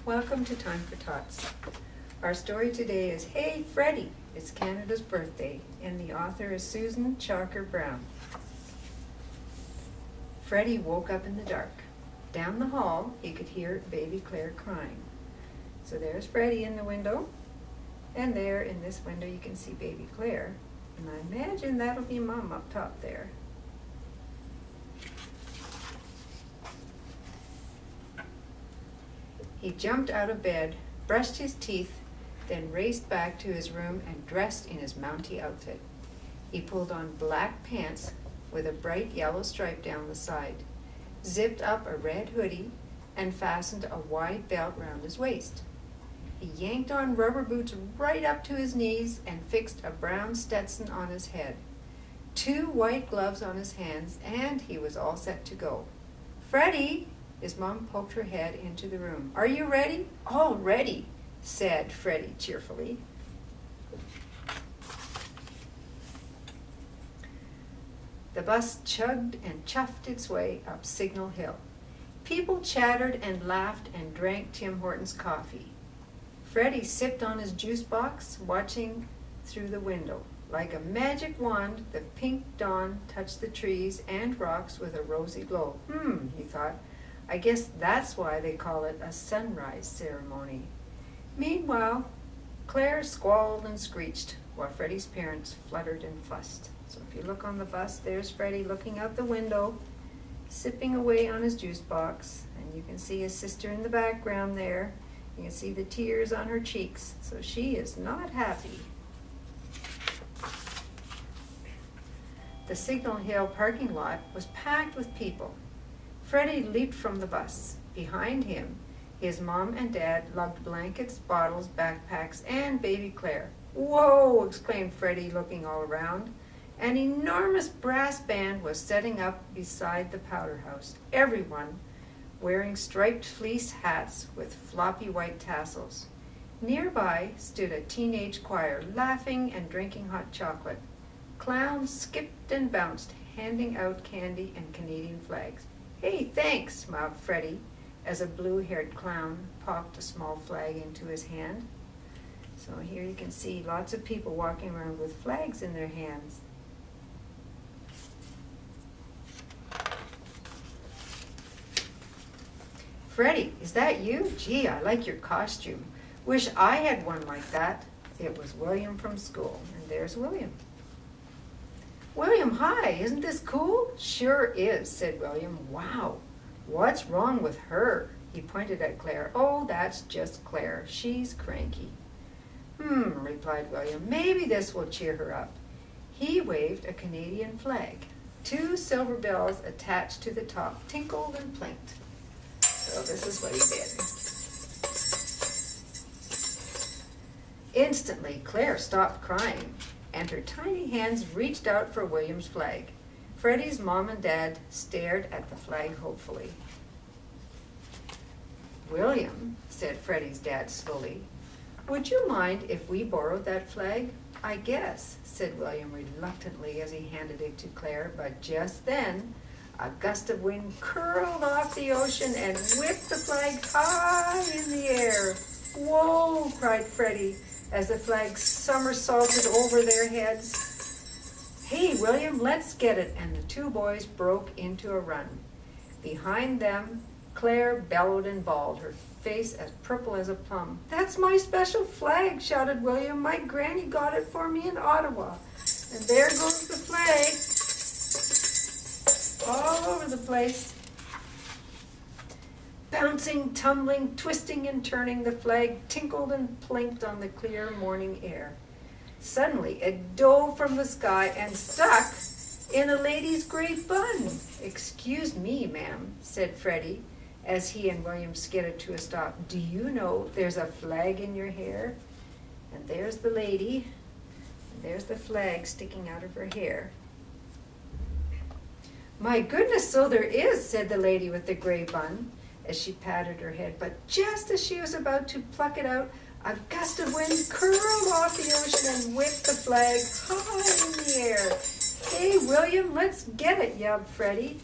Welcome to Time for Tots. Our story today is Hey Freddy! It's Canada's birthday, and the author is Susan Chalker Browne. Freddy woke up in the dark. Down the hall, he could hear baby Claire crying. So there's Freddy in the window, and there in this window you can see baby Claire, and I imagine that'll be Mom up top there. He jumped out of bed, brushed his teeth, then raced back to his room and dressed in his Mountie outfit. He pulled on black pants with a bright yellow stripe down the side, zipped up a red hoodie, and fastened a wide belt round his waist. He yanked on rubber boots right up to his knees and fixed a brown Stetson on his head, 2 white gloves on his hands, and he was all set to go. "Freddy!" His mom poked her head into the room. "Are you ready?" "All ready," said Freddy cheerfully. The bus chugged and chuffed its way up Signal Hill. People chattered and laughed and drank Tim Hortons coffee. Freddy sipped on his juice box, watching through the window. Like a magic wand, the pink dawn touched the trees and rocks with a rosy glow. He thought, I guess that's why they call it a sunrise ceremony. Meanwhile, Claire squalled and screeched while Freddy's parents fluttered and fussed. So if you look on the bus, there's Freddy looking out the window, sipping away on his juice box, and you can see his sister in the background there. You can see the tears on her cheeks, so she is not happy. The Signal Hill parking lot was packed with people. Freddy leaped from the bus. Behind him, his mom and dad lugged blankets, bottles, backpacks, and baby Claire. "Whoa!" exclaimed Freddy, looking all around. An enormous brass band was setting up beside the powder house, everyone wearing striped fleece hats with floppy white tassels. Nearby stood a teenage choir, laughing and drinking hot chocolate. Clowns skipped and bounced, handing out candy and Canadian flags. "Hey, thanks," smiled Freddy, as a blue-haired clown popped a small flag into his hand. So here you can see lots of people walking around with flags in their hands. "Freddy, is that you? Gee, I like your costume. Wish I had one like that." It was William from school, and there's William. "William, hi, isn't this cool?" "Sure is," said William. "Wow, what's wrong with her?" He pointed at Claire. "Oh, that's just Claire. She's cranky." Replied William. "Maybe this will cheer her up." He waved a Canadian flag. 2 silver bells attached to the top tinkled and blinked. So this is what he did. Instantly, Claire stopped crying, and her tiny hands reached out for William's flag. Freddy's mom and dad stared at the flag hopefully. "William," said Freddy's dad slowly, "would you mind if we borrowed that flag?" "I guess," said William reluctantly as he handed it to Claire, but just then a gust of wind curled off the ocean and whipped the flag high in the air. "Whoa!" cried Freddy, as the flag somersaulted over their heads. "Hey, William, let's get it," and the 2 boys broke into a run. Behind them, Claire bellowed and bawled, her face as purple as a plum. "That's my special flag," shouted William. "My granny got it for me in Ottawa." And there goes the flag, all over the place. Bouncing, tumbling, twisting and turning, the flag tinkled and plinked on the clear morning air. Suddenly, it dove from the sky and stuck in a lady's gray bun. "Excuse me, ma'am," said Freddy, as he and William skidded to a stop. "Do you know there's a flag in your hair?" And there's the lady, and there's the flag sticking out of her hair. "My goodness, so there is," said the lady with the gray bun, as she patted her head. But just as she was about to pluck it out, a gust of wind curled off the ocean and whipped the flag high in the air. "Hey, William, let's get it," yelled Freddy.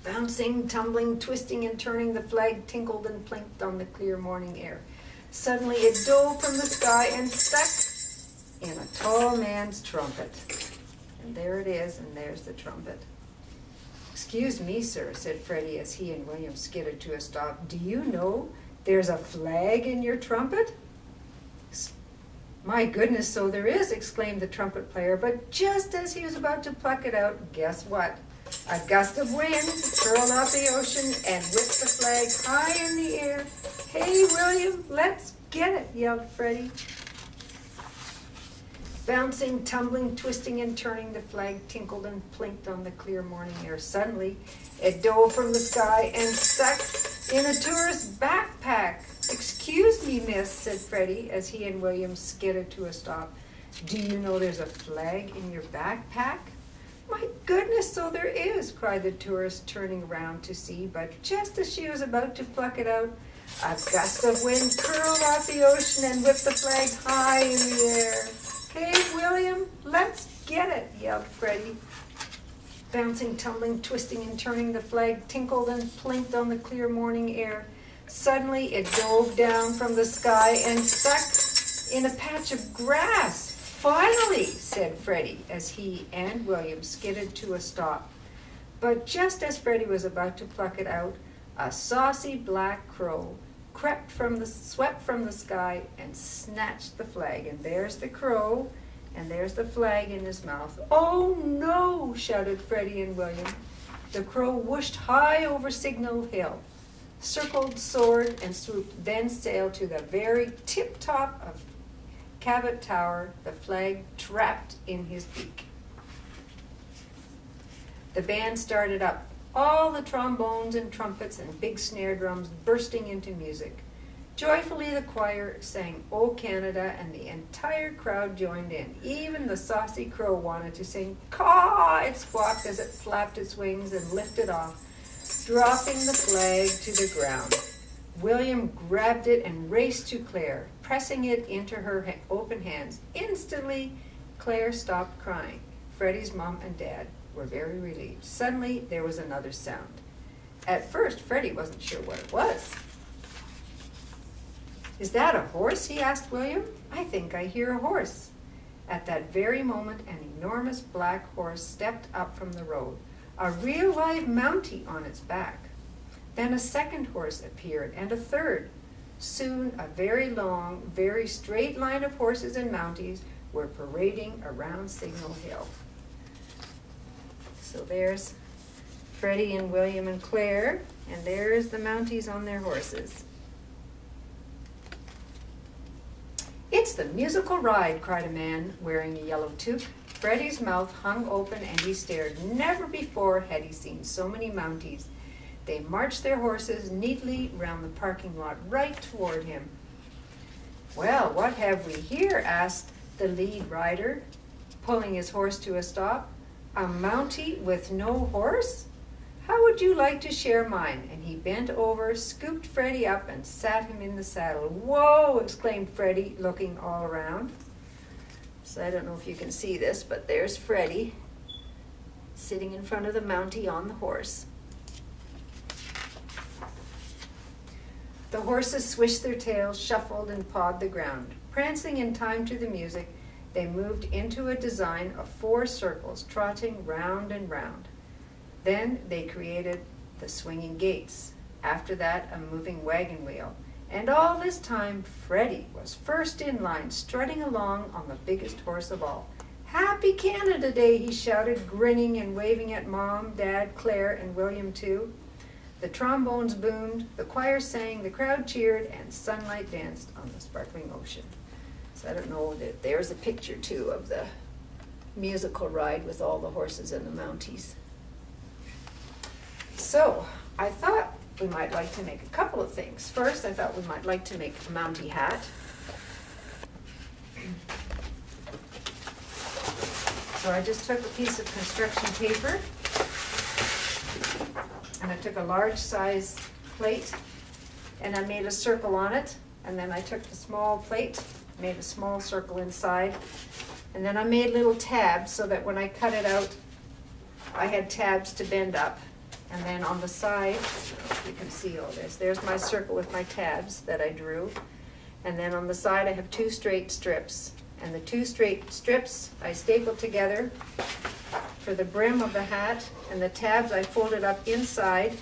Bouncing, tumbling, twisting, and turning, the flag tinkled and plinked on the clear morning air. Suddenly it dove from the sky and stuck in a tall man's trumpet. And there it is, and there's the trumpet. "Excuse me, sir," said Freddy as he and William skidded to a stop. "Do you know there's a flag in your trumpet?" "My goodness, so there is," exclaimed the trumpet player, but just as he was about to pluck it out, guess what? A gust of wind curled off the ocean and whipped the flag high in the air. "Hey, William, let's get it," yelled Freddy. Bouncing, tumbling, twisting, and turning, the flag tinkled and plinked on the clear morning air. Suddenly, it dove from the sky and stuck in a tourist's backpack. "Excuse me, miss," said Freddy as he and William skidded to a stop. "Do you know there's a flag in your backpack?" "My goodness, so there is," cried the tourist, turning around to see, but just as she was about to pluck it out, a gust of wind curled off the ocean and whipped the flag high in the air. "Hey, William, let's get it," yelled Freddy. Bouncing, tumbling, twisting, and turning, the flag tinkled and plinked on the clear morning air. Suddenly, it dove down from the sky and stuck in a patch of grass. "Finally," said Freddy as he and William skidded to a stop. But just as Freddy was about to pluck it out, a saucy black crow swept from the sky and snatched the flag. And there's the crow, and there's the flag in his mouth. "Oh no!" shouted Freddy and William. The crow whooshed high over Signal Hill, circled, soared, and swooped, then sailed to the very tip-top of Cabot Tower, the flag trapped in his beak. The band started up, all the trombones and trumpets and big snare drums bursting into music. Joyfully the choir sang "O Canada," and the entire crowd joined in. Even the saucy crow wanted to sing "Caw!" It squawked as it flapped its wings and lifted off, dropping the flag to the ground. William grabbed it and raced to Claire, pressing it into her open hands. Instantly, Claire stopped crying. Freddy's mom and dad were very relieved. Suddenly, there was another sound. At first, Freddy wasn't sure what it was. "Is that a horse?" he asked William. "I think I hear a horse." At that very moment, an enormous black horse stepped up from the road, a real live Mountie on its back. Then a second horse appeared, and a third. Soon, a very long, very straight line of horses and Mounties were parading around Signal Hill. So there's Freddy and William and Claire, and there's the Mounties on their horses. "It's the musical ride," cried a man wearing a yellow toque. Freddy's mouth hung open and he stared. Never before had he seen so many Mounties. They marched their horses neatly round the parking lot right toward him. "Well, what have we here?" asked the lead rider, pulling his horse to a stop. "A Mountie with no horse? How would you like to share mine?" And he bent over, scooped Freddy up, and sat him in the saddle. "Whoa!" exclaimed Freddy, looking all around. So I don't know if you can see this, but there's Freddy sitting in front of the Mountie on the horse. The horses swished their tails, shuffled, and pawed the ground. Prancing in time to the music, they moved into a design of 4 circles, trotting round and round. Then they created the swinging gates. After that, a moving wagon wheel. And all this time, Freddy was first in line, strutting along on the biggest horse of all. "Happy Canada Day," he shouted, grinning and waving at Mom, Dad, Claire, and William too. The trombones boomed, the choir sang, the crowd cheered, and sunlight danced on the sparkling ocean. So I don't know, there's a picture too of the musical ride with all the horses and the Mounties. So I thought we might like to make a couple of things. First, I thought we might like to make a Mountie hat. So I just took a piece of construction paper, and I took a large size plate, and I made a circle on it, and then I took the small plate, made a small circle inside, and then I made little tabs so that when I cut it out, I had tabs to bend up. And then on the side, I don't know if you can see all this, there's my circle with my tabs that I drew. And then on the side I have 2 straight strips. And the 2 straight strips I stapled together for the brim of the hat, and the tabs I folded up inside,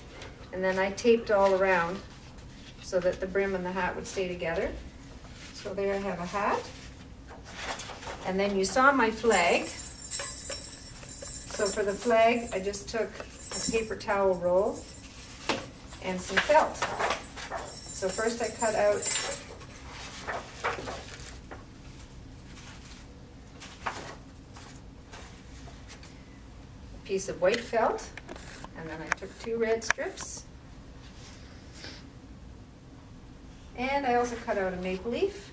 and then I taped all around so that the brim and the hat would stay together. So there I have a hat. And then you saw my flag. So for the flag, I just took a paper towel roll and some felt. So first I cut out a piece of white felt, and then I took 2 red strips. And I also cut out a maple leaf.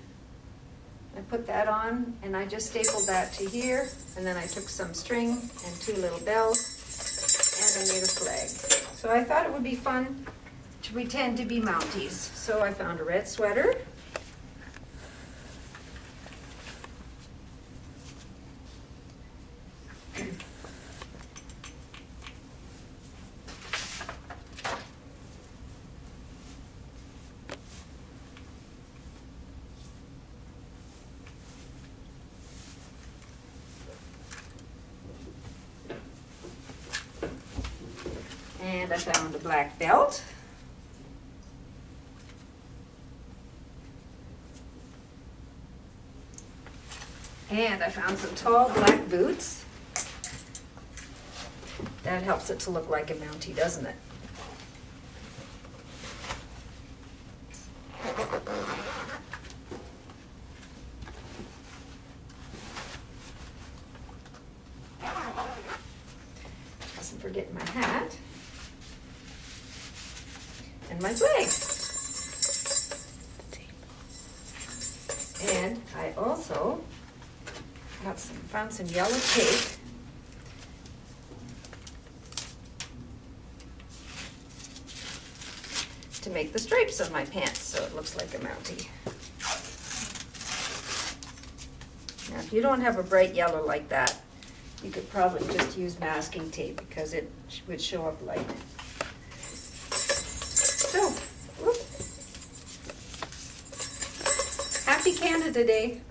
I put that on, and I just stapled that to here, and then I took some string and 2 little bells, and I made a flag. So I thought it would be fun to pretend to be Mounties. So I found a red sweater. And I found a black belt. And I found some tall black boots. That helps it to look like a Mountie, doesn't it? Mustn't forget my hat. And my flag. And I also found some yellow tape. To make the stripes on my pants so it looks like a Mountie. Now if you don't have a bright yellow like that, you could probably just use masking tape because it would show up light. So, happy Canada Day.